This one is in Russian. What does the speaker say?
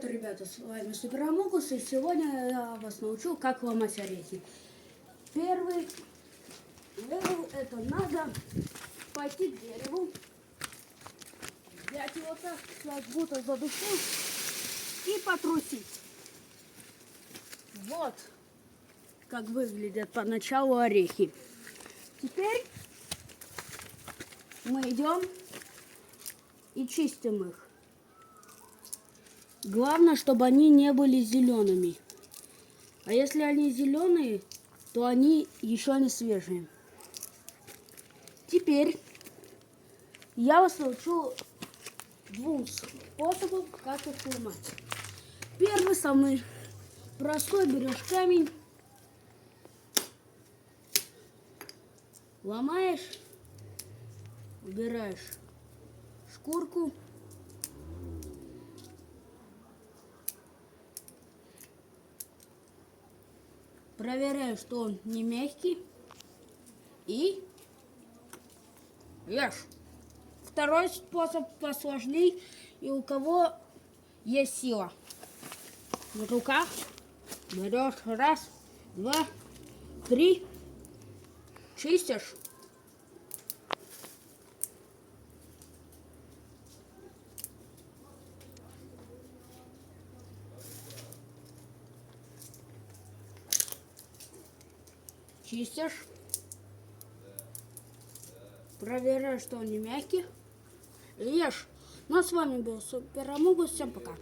Привет, ребята, с вами Суперамогус, и сегодня я вас научу, как ломать орехи. Первый это надо пойти к дереву, взять его так, как будто за душу, и потрусить. Вот как выглядят поначалу орехи. Теперь мы идем и чистим их. Главное, чтобы они не были зелеными. А если они зеленые, то они еще не свежие. Теперь я вас научу двум способам, как их ломать. Первый, самый простой: берешь камень, ломаешь, убираешь шкурку. Проверяю, что он не мягкий, и ешь. Второй способ посложнее, и у кого есть сила. В руках берешь раз, два, три, чистишь. Чистишь. Проверяешь, что он не мягкий. И ешь. Ну а с вами был Суперамогус. Всем пока.